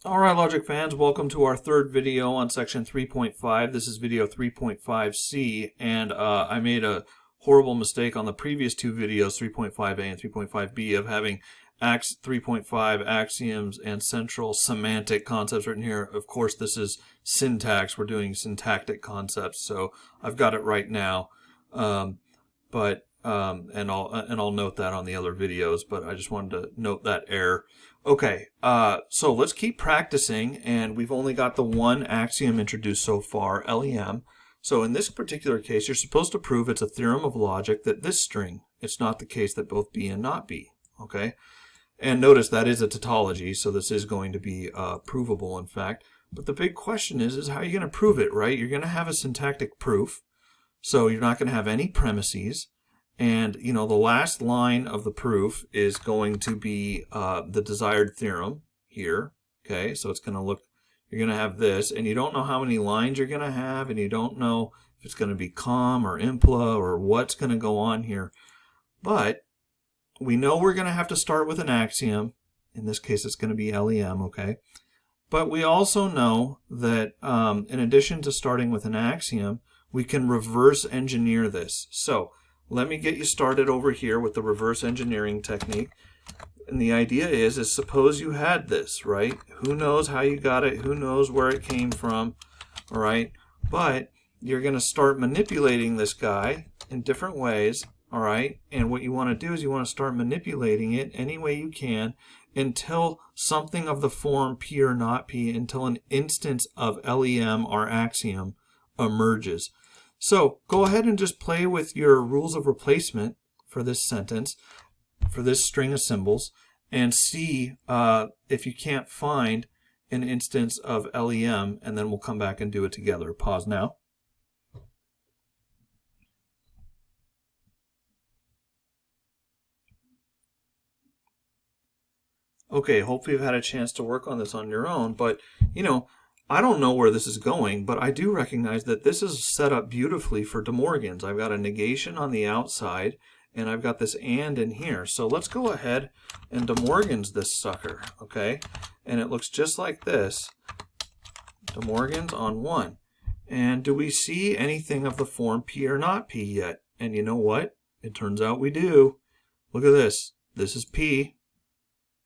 Alright, logic fans, welcome to our third video on section 3.5. This is video 3.5c, and I made a horrible mistake on the previous two videos, 3.5a and 3.5b, of having 3.5 axioms and central semantic concepts written here. Of course, this is syntax. We're doing syntactic concepts, so I've got it right now. And I'll note that on the other videos, but I just wanted to note that error. Okay, so let's keep practicing, and we've only got the one axiom introduced so far, LEM. So in this particular case, you're supposed to prove it's a theorem of logic that this string, it's not the case that both be and not be, okay? And notice that is a tautology, so this is going to be provable, in fact. But the big question is how are you going to prove it, right? You're going to have a syntactic proof, so you're not going to have any premises. And, you know, the last line of the proof is going to be the desired theorem here. Okay, so it's going to look, you're going to have this, and you don't know how many lines you're going to have, and you don't know if it's going to be com or impla or what's going to go on here. But we know we're going to have to start with an axiom. In this case, it's going to be LEM, okay? But we also know that in addition to starting with an axiom, we can reverse engineer this. So let me get you started over here with the reverse engineering technique. And the idea is suppose you had this, right? Who knows how you got it? Who knows where it came from? All right? But you're going to start manipulating this guy in different ways, all right? And what you want to do is you want to start manipulating it any way you can until something of the form P or not P, until an instance of LEM or axiom emerges. So go ahead and just play with your rules of replacement for this sentence, for this string of symbols, and see if you can't find an instance of LEM, and then we'll come back and do it together. Pause now. Okay, hopefully you've had a chance to work on this on your own, but, you know, I don't know where this is going, but I do recognize that this is set up beautifully for De Morgan's. I've got a negation on the outside, and I've got this and in here. So let's go ahead and De Morgan's this sucker, okay? And it looks just like this. De Morgan's on 1. And do we see anything of the form P or not P yet? And you know what? It turns out we do. Look at this. This is P,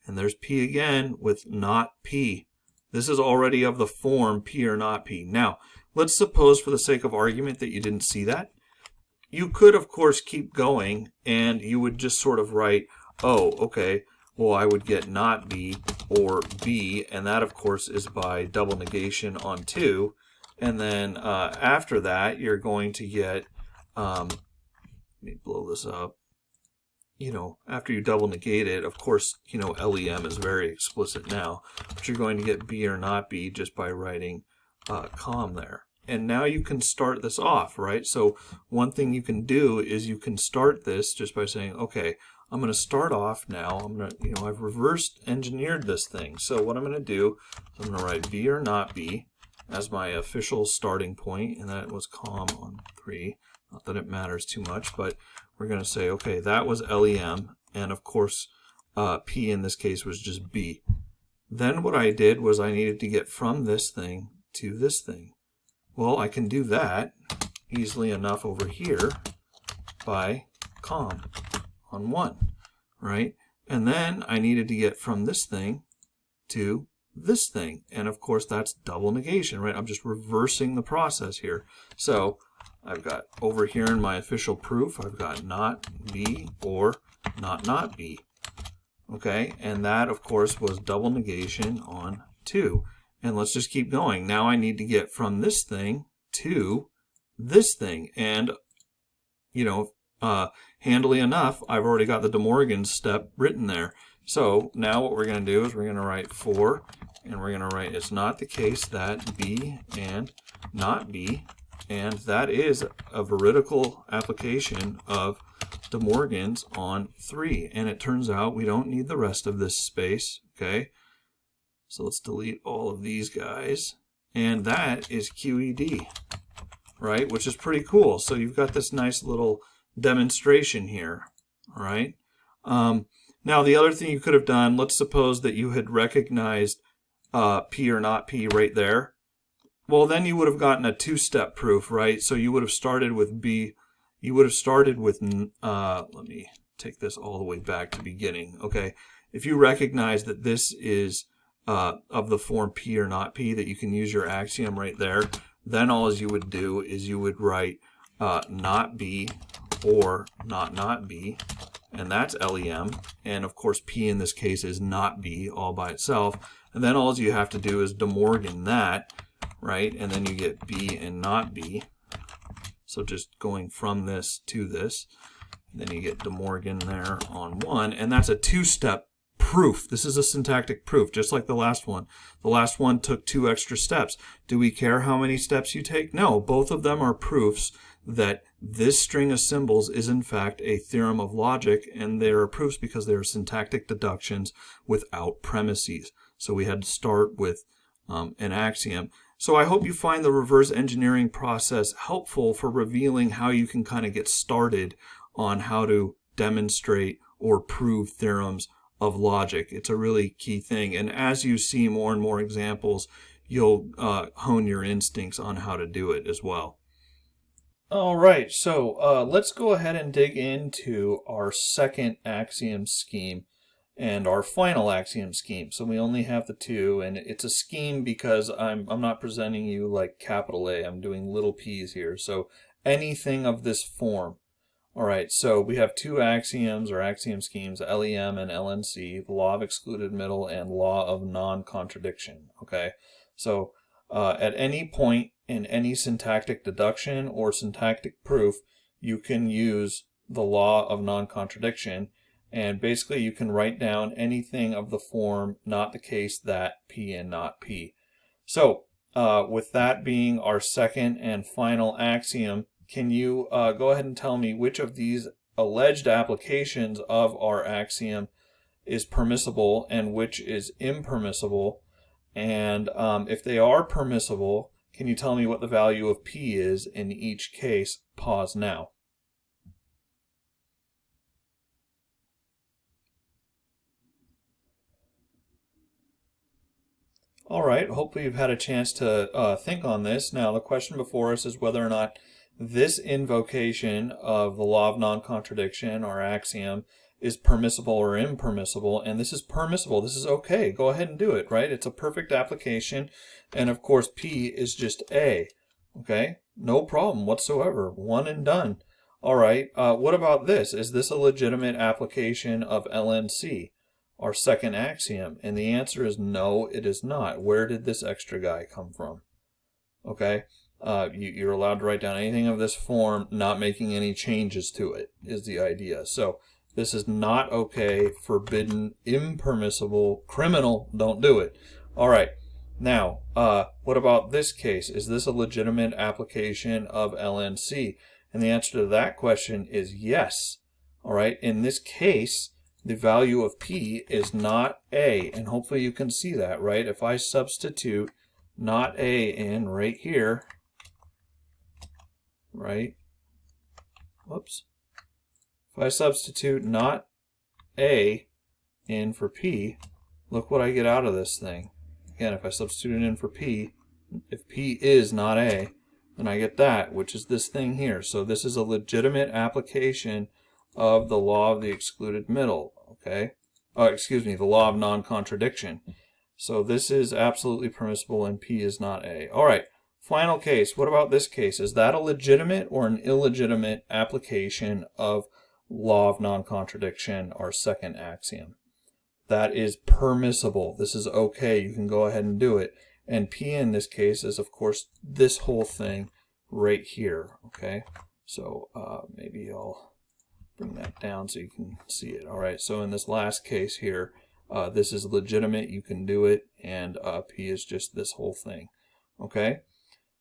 and there's P again with not P. This is already of the form P or not P. Now, let's suppose for the sake of argument that you didn't see that. You could, of course, keep going, and you would just sort of write, oh, okay, well, I would get not B or B, and that, of course, is by double negation on 2. And then after that, you're going to get, let me blow this up. You know, after you double negate it, of course, you know, LEM is very explicit now, but you're going to get B or not B just by writing com there. And now you can start this off, right? So one thing you can do is you can start this just by saying, okay, I'm going to start off now. I'm going to, you know, I've reversed engineered this thing. So what I'm going to do is I'm going to write B or not B as my official starting point, and that was com on 3. Not that it matters too much, but we're going to say, okay, that was LEM, and of course, P in this case was just B. Then what I did was I needed to get from this thing to this thing. Well, I can do that easily enough over here by com on 1, right? And then I needed to get from this thing to this thing. And of course, that's double negation, right? I'm just reversing the process here. So I've got over here in my official proof, I've got not B or not B. Okay, and that, of course, was double negation on 2. And let's just keep going. Now I need to get from this thing to this thing. And, you know, handily enough, I've already got the De Morgan step written there. So now what we're going to do is we're going to write for, and we're going to write it's not the case that B and not B. And that is a veridical application of De Morgan's on 3. And it turns out we don't need the rest of this space, okay? So let's delete all of these guys. And that is QED, right? Which is pretty cool. So you've got this nice little demonstration here, all right? Now, the other thing you could have done, let's suppose that you had recognized P or not P right there, well, then you would have gotten a two-step proof, right? So you would have started with B. You would have started with, let me take this all the way back to beginning, okay? If you recognize that this is of the form P or not P, that you can use your axiom right there, then all you would do is you would write not B or not B, and that's LEM. And of course, P in this case is not B all by itself. And then all you have to do is De Morgan that, right? And then you get B and not B. So just going from this to this. Then you get De Morgan there on one. And that's a two-step proof. This is a syntactic proof, just like the last one. The last one took 2 extra steps. Do we care how many steps you take? No, both of them are proofs that this string of symbols is in fact a theorem of logic, and they are proofs because they are syntactic deductions without premises. So we had to start with an axiom. So I hope you find the reverse engineering process helpful for revealing how you can kind of get started on how to demonstrate or prove theorems of logic. It's a really key thing. And as you see more and more examples, you'll hone your instincts on how to do it as well. All right, so let's go ahead and dig into our second axiom scheme and our final axiom scheme. So we only have the 2, and it's a scheme because I'm not presenting you like capital A. I'm doing little p's here. So anything of this form. All right, so we have 2 axioms or axiom schemes, LEM and LNC, the law of excluded middle and law of non-contradiction. Okay, so at any point in any syntactic deduction or syntactic proof, you can use the law of non-contradiction, and basically you can write down anything of the form not the case that P and not P. So with that being our second and final axiom, can you go ahead and tell me which of these alleged applications of our axiom is permissible and which is impermissible? And if they are permissible, can you tell me what the value of P is in each case? Pause now. All right, hopefully you've had a chance to think on this. Now, the question before us is whether or not this invocation of the law of non-contradiction, our axiom, is permissible or impermissible, and this is permissible. This is okay. Go ahead and do it, right? It's a perfect application, and of course P is just A, okay? No problem whatsoever. One and done. All right, what about this? Is this a legitimate application of LNC, our second axiom? And the answer is no, it is not. Where did this extra guy come from? Okay, you're allowed to write down anything of this form, not making any changes to it, is the idea. So this is not okay, forbidden, impermissible, criminal, don't do it. All right, now, what about this case? Is this a legitimate application of LNC? And the answer to that question is yes. All right, in this case, the value of P is not A, and hopefully you can see that, right? If I substitute not A in right here, right? Whoops. If I substitute not A in for P, look what I get out of this thing. Again, if I substitute it in for P, if P is not A, then I get that, which is this thing here. So this is a legitimate application of the law of the excluded middle, okay? Excuse me, the law of non-contradiction. So this is absolutely permissible and P is not A. All right, final case. What about this case? Is that a legitimate or an illegitimate application of law of non-contradiction, our second axiom? That is permissible. This is okay. You can go ahead and do it. And P in this case is, of course, this whole thing right here, okay? So maybe I'll bring that down so you can see it. All right, so in this last case here, this is legitimate. You can do it, and P is just this whole thing, okay?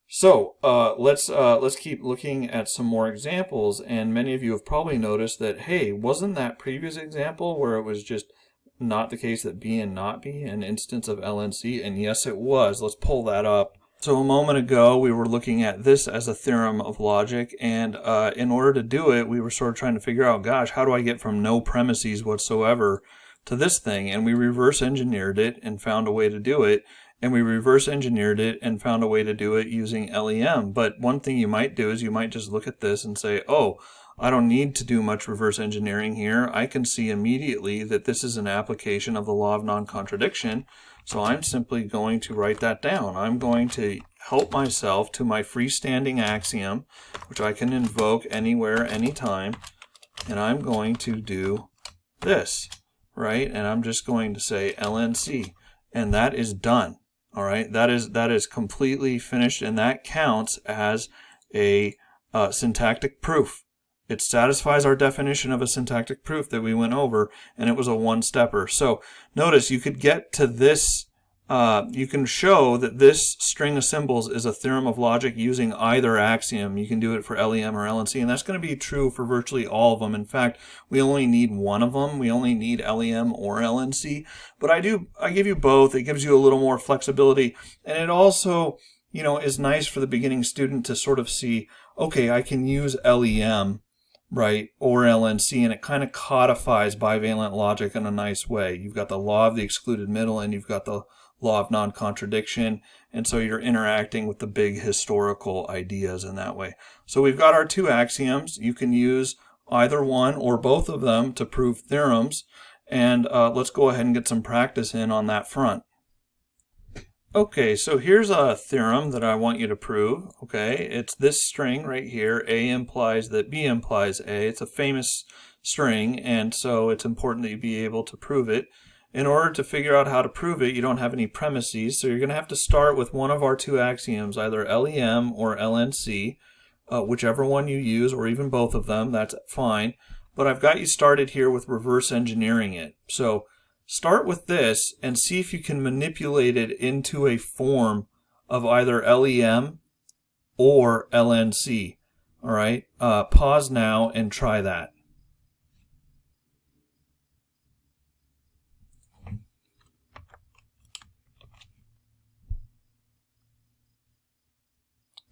So let's keep looking at some more examples, and many of you have probably noticed that, hey, wasn't that previous example where it was just not the case that B and not B an instance of LNC? And yes, it was. Let's pull that up. So a moment ago, we were looking at this as a theorem of logic, and in order to do it, we were sort of trying to figure out, gosh, how do I get from no premises whatsoever to this thing? And we reverse engineered it and found a way to do it. and we reverse engineered it and found a way to do it using LEM. But one thing you might do is you might just look at this and say, oh, I don't need to do much reverse engineering here. I can see immediately that this is an application of the law of non-contradiction. So I'm simply going to write that down. I'm going to help myself to my freestanding axiom, which I can invoke anywhere, anytime. And I'm going to do this, right? And I'm just going to say LNC. And that is done. All right, that is completely finished, and that counts as a syntactic proof. It satisfies our definition of a syntactic proof that we went over, and it was a one-stepper. So notice you could get to this, you can show that this string of symbols is a theorem of logic using either axiom. You can do it for LEM or LNC, and that's going to be true for virtually all of them. In fact, we only need one of them. We only need LEM or LNC, but I give you both. It gives you a little more flexibility, and it also, is nice for the beginning student to sort of see, okay, I can use LEM, right, or LNC, and it kind of codifies bivalent logic in a nice way. You've got the law of the excluded middle, and you've got the law of non-contradiction, and so you're interacting with the big historical ideas in that way. So we've got our two axioms. You can use either one or both of them to prove theorems, and let's go ahead and get some practice in on that front. Okay, so here's a theorem that I want you to prove. Okay, it's this string right here, A implies that B implies A. It's a famous string, and so it's important that you be able to prove it. In order to figure out how to prove it, you don't have any premises, so you're going to have to start with one of our two axioms, either LEM or LNC, whichever one you use, or even both of them, that's fine. But I've got you started here with reverse engineering it. So start with this and see if you can manipulate it into a form of either LEM or LNC. All right, pause now and try that.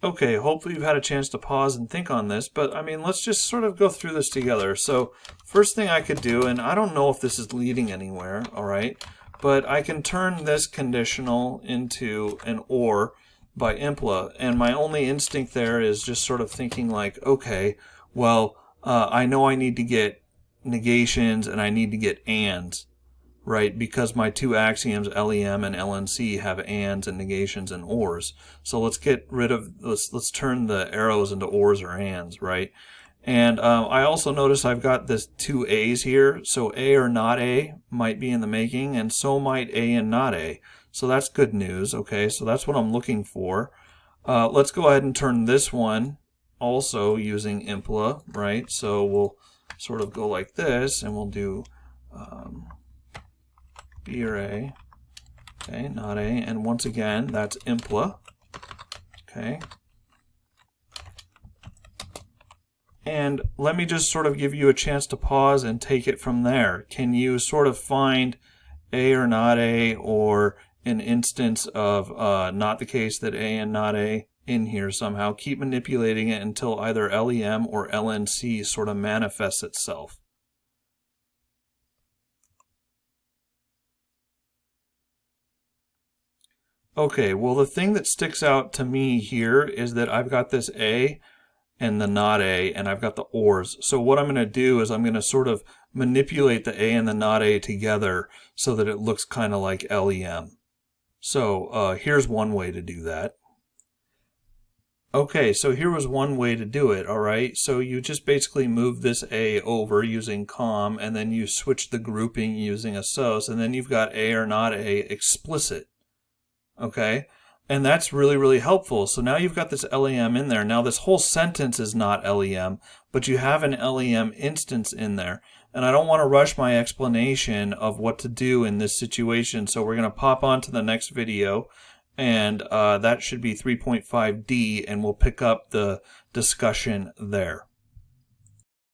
Okay, hopefully you've had a chance to pause and think on this, but I mean, let's just sort of go through this together. So first thing I could do, and I don't know if this is leading anywhere, all right, but I can turn this conditional into an OR by impla, and my only instinct there is just sort of thinking like, okay, well, I know I need to get negations and I need to get ands, right? Because my two axioms, LEM and LNC, have ands and negations and ors. So let's get rid of, let's turn the arrows into ors or ands, right? And I also notice I've got this two A's here. So A or not A might be in the making, and so might A and not A. So that's good news, okay? So that's what I'm looking for. Let's go ahead and turn this one also using impla, right? So we'll sort of go like this, and we'll do B or A, okay, not A, and once again, that's impla, okay. And let me just sort of give you a chance to pause and take it from there. Can you sort of find A or not A, or an instance of not the case that A and not A in here somehow? Keep manipulating it until either LEM or LNC sort of manifests itself. Okay, well, the thing that sticks out to me here is that I've got this A and the not A, and I've got the ors. So what I'm going to do is I'm going to sort of manipulate the A and the not A together so that it looks kind of like LEM. So here's one way to do that. Okay, so here was one way to do it, all right? So you just basically move this A over using com, and then you switch the grouping using assoc, and then you've got A or not A explicit. Okay, and that's really, really helpful. So now you've got this LEM in there. Now this whole sentence is not LEM, but you have an LEM instance in there. And I don't want to rush my explanation of what to do in this situation, so we're going to pop on to the next video, and that should be 3.5D, and we'll pick up the discussion there.